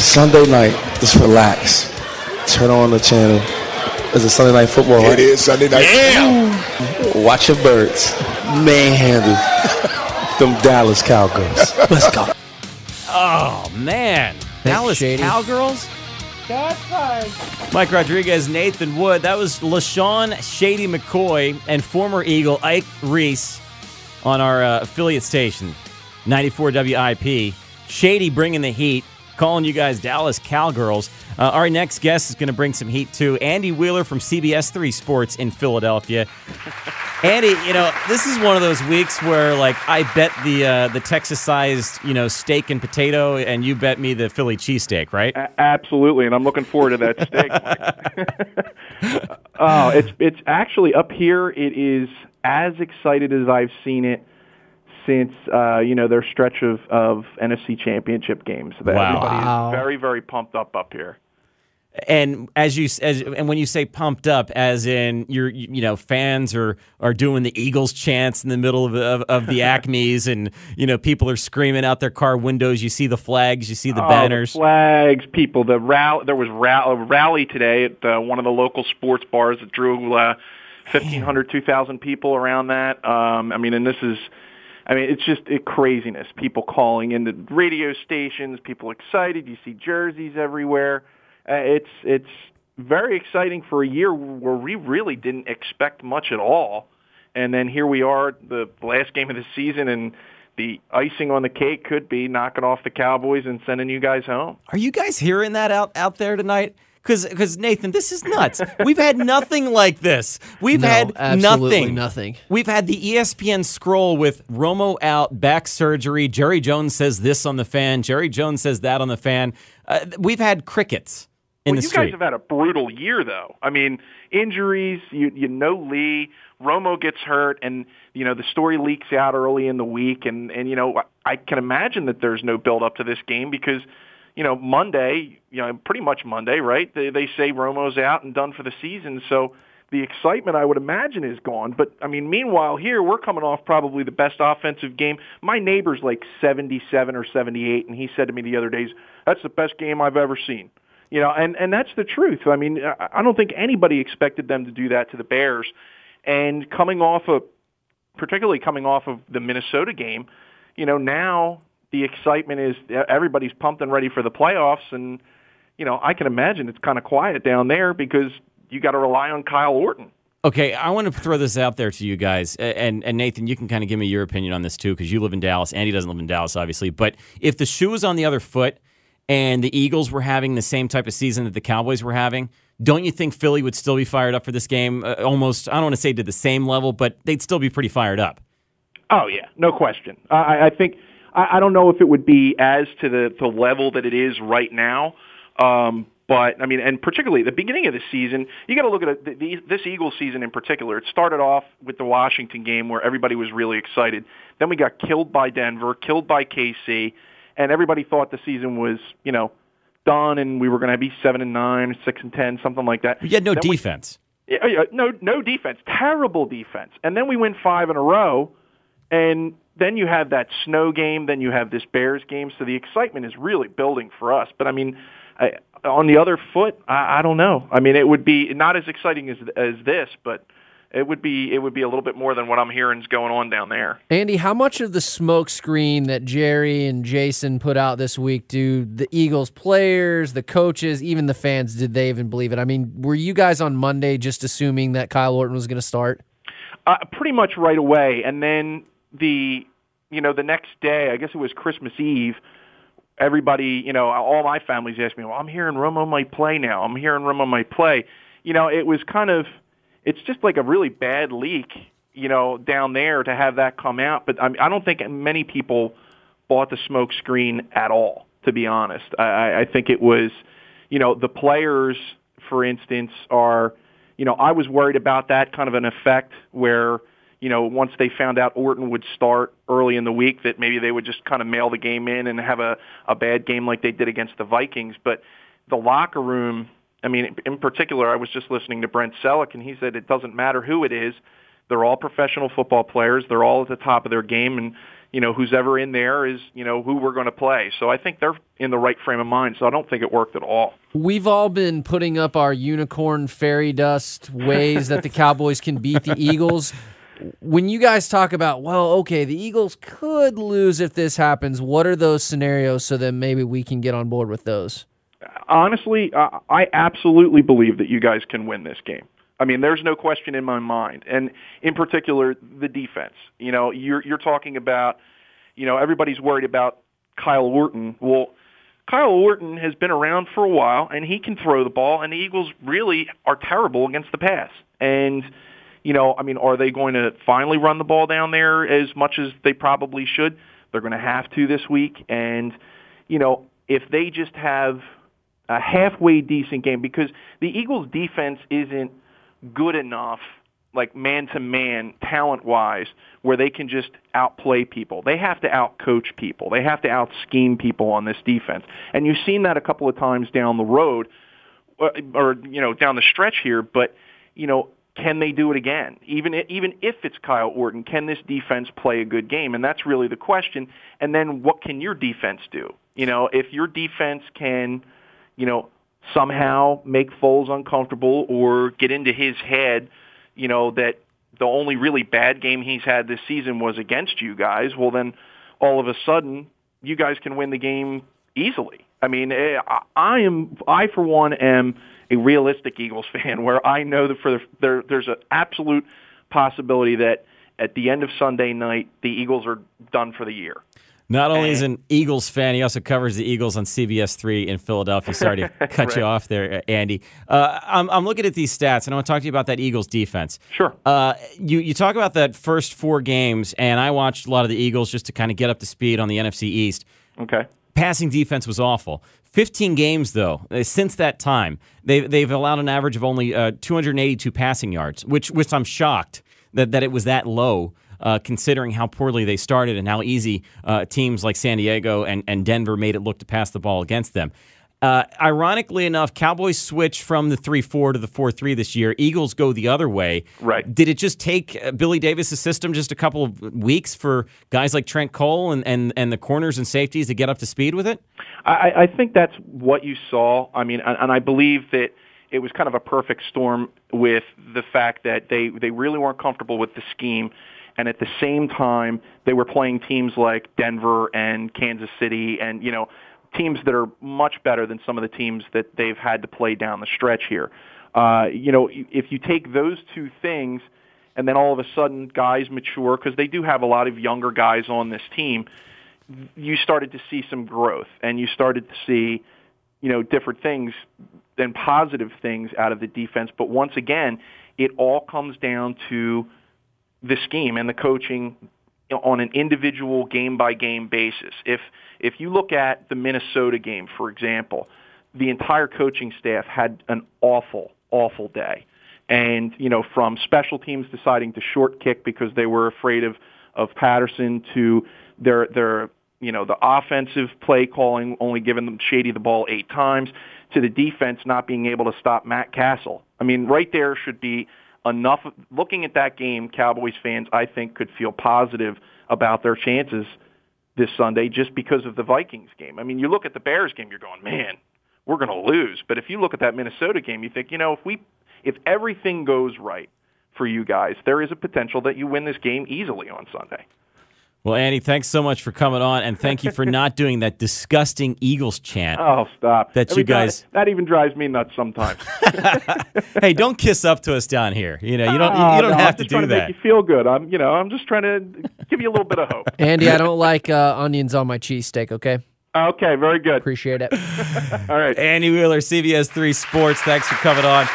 Sunday night, just relax. Turn on the channel. Is it Sunday Night Football, right? It is Sunday Night. Damn! Watch your birds. Manhandle them Dallas Cowgirls. Let's go. Oh, man. Dallas Shady. Cowgirls? That's right. Mike Rodriguez, Nathan Wood. That was LaShawn Shady McCoy and former Eagle Ike Reese on our affiliate station, 94 WIP. Shady bringing the heat, calling you guys Dallas Cowgirls. Our next guest is going to bring some heat, too. Andy Wheeler from CBS3 Sports in Philadelphia. Andy, this is one of those weeks where, I bet the Texas-sized, steak and potato, and you bet me the Philly cheesesteak, right? Absolutely, and I'm looking forward to that steak. Oh, it's actually up here. It is as excited as I've seen it since their stretch of NFC Championship games. Everybody is very, very pumped up here. And when you say pumped up, as in fans are doing the Eagles chants in the middle of the Acmes, and people are screaming out their car windows. You see the flags, you see the banners, the flags, people. There was a rally today at one of the local sports bars that drew 1,500, 2,000 people around that. It's just craziness. People calling in the radio stations, people excited. You see jerseys everywhere. It's very exciting for a year where we really didn't expect much at all. And then here we are, the last game of the season, and the icing on the cake could be knocking off the Cowboys and sending you guys home. Are you guys hearing that out there tonight? Because Nathan, this is nuts. We've had nothing like this. We've had nothing. We've had the ESPN scroll with Romo out, back surgery. Jerry Jones says this on the fan. Jerry Jones says that on the fan. We've had crickets in the street. You guys have had a brutal year, though. I mean, injuries. You know Lee. Romo gets hurt, and the story leaks out early in the week, and I can imagine that there's no build up to this game because. Monday, pretty much Monday, right? They say Romo's out and done for the season, so the excitement, I would imagine, is gone. But, meanwhile, here, we're coming off probably the best offensive game. My neighbor's 77 or 78, and he said to me the other day, that's the best game I've ever seen. And that's the truth. I don't think anybody expected them to do that to the Bears. And particularly coming off of the Minnesota game, now the excitement is everybody's pumped and ready for the playoffs, and I can imagine it's kind of quiet down there because you got to rely on Kyle Orton. Okay, I want to throw this out there to you guys, and Nathan, you can kind of give me your opinion on this too because you live in Dallas. Andy doesn't live in Dallas, obviously, but if the shoe was on the other foot and the Eagles were having the same type of season that the Cowboys were having, don't you think Philly would still be fired up for this game? Almost, I don't want to say to the same level, but they'd still be pretty fired up. Oh yeah, no question. I think. I don't know if it would be as to the level that it is right now, but and particularly the beginning of the season, you got to look at this Eagles season in particular. It started off with the Washington game where everybody was really excited. Then we got killed by Denver, killed by KC, and everybody thought the season was done, and we were going to be 7-9, 6-10, something like that. You had no defense. No defense, terrible defense, and then we win 5 in a row, and then you have that snow game, then you have this Bears game, so the excitement is really building for us. But, on the other foot, I don't know. It would be not as exciting as this, but it would be a little bit more than what I'm hearing is going on down there. Andy, how much of the smoke screen that Jerry and Jason put out this week do the Eagles players, the coaches, even the fans, did they even believe it? Were you guys on Monday just assuming that Kyle Orton was going to start? Pretty much right away, and then the next day, I guess it was Christmas Eve, everybody, all my families asked me, well, I'm hearing Romo might play now. I'm hearing Romo might play. It was it's just like a really bad leak, down there to have that come out. But I don't think many people bought the smoke screen at all, to be honest. I think it was, the players, for instance, are, I was worried about that kind of an effect where, once they found out Orton would start early in the week, that maybe they would just kind of mail the game in and have a bad game like they did against the Vikings. But the locker room, in particular, I was just listening to Brent Selleck, and he said it doesn't matter who it is. They're all professional football players. They're all at the top of their game. And, who's ever in there is, who we're going to play. So I think they're in the right frame of mind, so I don't think it worked at all. We've all been putting up our unicorn fairy dust ways that the Cowboys can beat the Eagles. When you guys talk about, well, okay, the Eagles could lose if this happens, what are those scenarios so that maybe we can get on board with those? Honestly, I absolutely believe that you guys can win this game. I mean, there's no question in my mind. And in particular, the defense. You're talking about, everybody's worried about Kyle Orton. Well, Kyle Orton has been around for a while, and he can throw the ball, and the Eagles really are terrible against the pass. And, are they going to finally run the ball down there as much as they probably should? They're going to have to this week. And, if they just have a halfway decent game, because the Eagles' defense isn't good enough, like man-to-man, talent-wise, where they can just outplay people. They have to outcoach people. They have to out-scheme people on this defense. And you've seen that a couple of times down the road, or down the stretch here, but, can they do it again? Even if it's Kyle Orton, can this defense play a good game? And that's really the question. And then what can your defense do? If your defense can, somehow make Foles uncomfortable or get into his head, that the only really bad game he's had this season was against you guys, well, then all of a sudden you guys can win the game easily. I mean, I for one am a realistic Eagles fan where I know that there's an absolute possibility that at the end of Sunday night, the Eagles are done for the year. Not only is an Eagles fan, he also covers the Eagles on CBS3 in Philadelphia. Sorry to cut right. you off there, Andy. I'm looking at these stats, and I want to talk to you about that Eagles defense. Sure. You talk about that first 4 games, and I watched a lot of the Eagles just to kind of get up to speed on the NFC East. Okay. Passing defense was awful. 15 games, though, since that time, they've allowed an average of only 282 passing yards, which I'm shocked that it was that low. Considering how poorly they started and how easy teams like San Diego and Denver made it look to pass the ball against them. Ironically enough, Cowboys switch from the 3-4 to the 4-3 this year. Eagles go the other way. Right. Did it just take Billy Davis' system just a couple of weeks for guys like Trent Cole and the corners and safeties to get up to speed with it? I think that's what you saw. I mean, and I believe that it was kind of a perfect storm with the fact that they really weren't comfortable with the scheme. And at the same time, they were playing teams like Denver and Kansas City and, teams that are much better than some of the teams that they've had to play down the stretch here. If you take those two things and then all of a sudden guys mature, because they do have a lot of younger guys on this team, you started to see some growth and you started to see, different things and positive things out of the defense. But once again, it all comes down to the scheme and the coaching on an individual game-by-game basis. If you look at the Minnesota game, for example, the entire coaching staff had an awful, awful day. And, from special teams deciding to short kick because they were afraid of Patterson to their the offensive play calling, only giving them Shady the ball 8 times, to the defense not being able to stop Matt Castle. I mean, right there should be enough. Looking at that game, Cowboys fans, I think, could feel positive about their chances this Sunday just because of the Vikings game. I mean, you look at the Bears game, you're going, man, we're going to lose. But if you look at that Minnesota game, you think, if everything goes right for you guys, there is a potential that you win this game easily on Sunday. Well, Andy, thanks so much for coming on, and thank you for not doing that disgusting Eagles chant. Oh, stop. That you guys... That even drives me nuts sometimes. Hey, don't kiss up to us down here. You don't have to do that. I'm just trying to make you feel good. I'm just trying to give you a little bit of hope. Andy, I don't like onions on my cheesesteak, okay? Okay, very good. Appreciate it. All right. Andy Wheeler, CBS3 Sports, thanks for coming on.